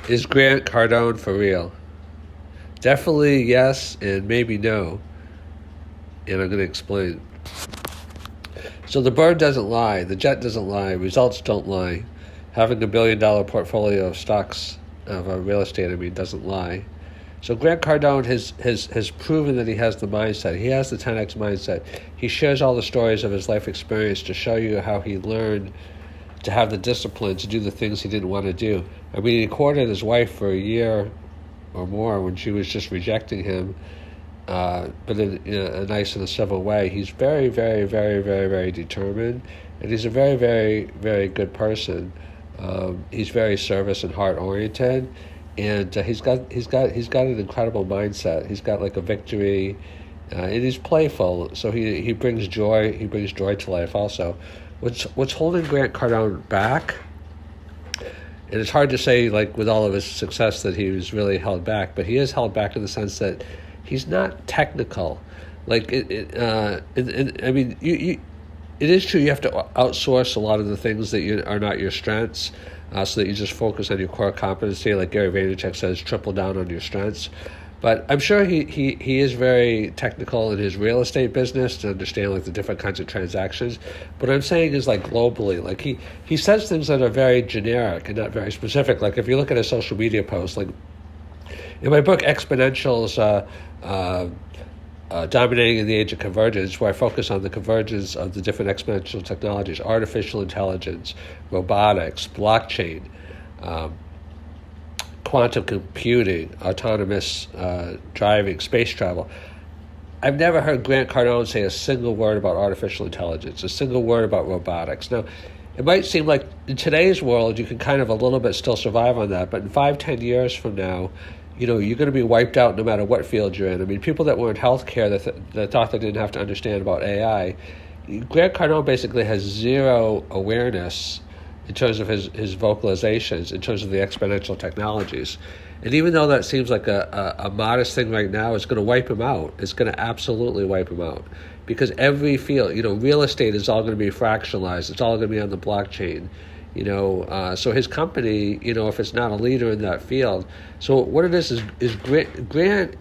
Is Grant Cardone for real? Definitely yes, and maybe no. And I'm going to explain. So the bird doesn't lie, the jet doesn't lie, results don't lie. Having $1 billion portfolio of stocks, of real estate, doesn't lie. So Grant Cardone has proven that he has the mindset. He has the 10x mindset. He shares all the stories of his life experience to show you how he learned to have the discipline to do the things he didn't want to do. He courted his wife for a year or more when she was just rejecting him, but in a nice and a civil way. He's very, very, very, very, very determined, and he's a very, very, very good person. He's very service and heart oriented, and he's got an incredible mindset. He's got like a victory, and he's playful. So he brings joy. He brings joy to life also. What's holding Grant Cardone back? And it's hard to say, like, with all of his success that he was really held back, but he is held back in the sense that he's not technical. Like, it is true you have to outsource a lot of the things that are not your strengths, so that you just focus on your core competency. Like Gary Vaynerchuk says, triple down on your strengths. But I'm sure he is very technical in his real estate business to understand like the different kinds of transactions. But what I'm saying is like globally, like he says things that are very generic and not very specific. Like if you look at his social media posts, like in my book Exponentials, Dominating in the Age of Convergence, where I focus on the convergence of the different exponential technologies, artificial intelligence, robotics, blockchain, quantum computing, autonomous driving, space travel. I've never heard Grant Cardone say a single word about artificial intelligence, a single word about robotics. Now, it might seem like in today's world you can kind of a little bit still survive on that, but in 5-10 years from now, you're going to be wiped out no matter what field you're in. People that were in healthcare that thought they didn't have to understand about AI, Grant Cardone basically has zero awareness in terms of his vocalizations, in terms of the exponential technologies. And even though that seems like a modest thing right now, it's going to wipe him out. It's going to absolutely wipe him out. Because every field, real estate is all going to be fractionalized. It's all going to be on the blockchain. So his company, if it's not a leader in that field. So what it is Grant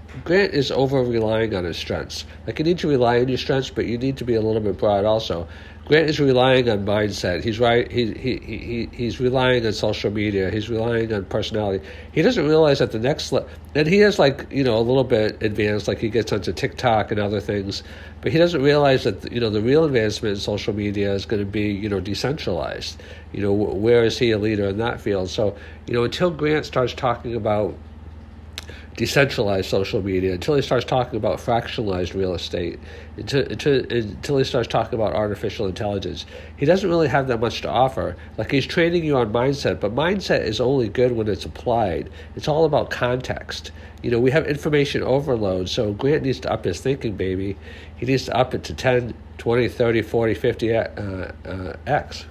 is over-relying on his strengths. Like you need to rely on your strengths, but you need to be a little bit broad also. Grant is relying on mindset. He's right. He's relying on social media. He's relying on personality. He doesn't realize that the next and he is like a little bit advanced. Like he gets onto TikTok and other things, but he doesn't realize that the real advancement in social media is going to be decentralized. Where is he a leader in that field? So until Grant starts talking about decentralized social media, until he starts talking about fractionalized real estate, until he starts talking about artificial intelligence, he doesn't really have that much to offer. Like he's training you on mindset, but mindset is only good when it's applied. It's all about context. We have information overload, so Grant needs to up his thinking, baby. He needs to up it to 10, 20, 30, 40, 50x.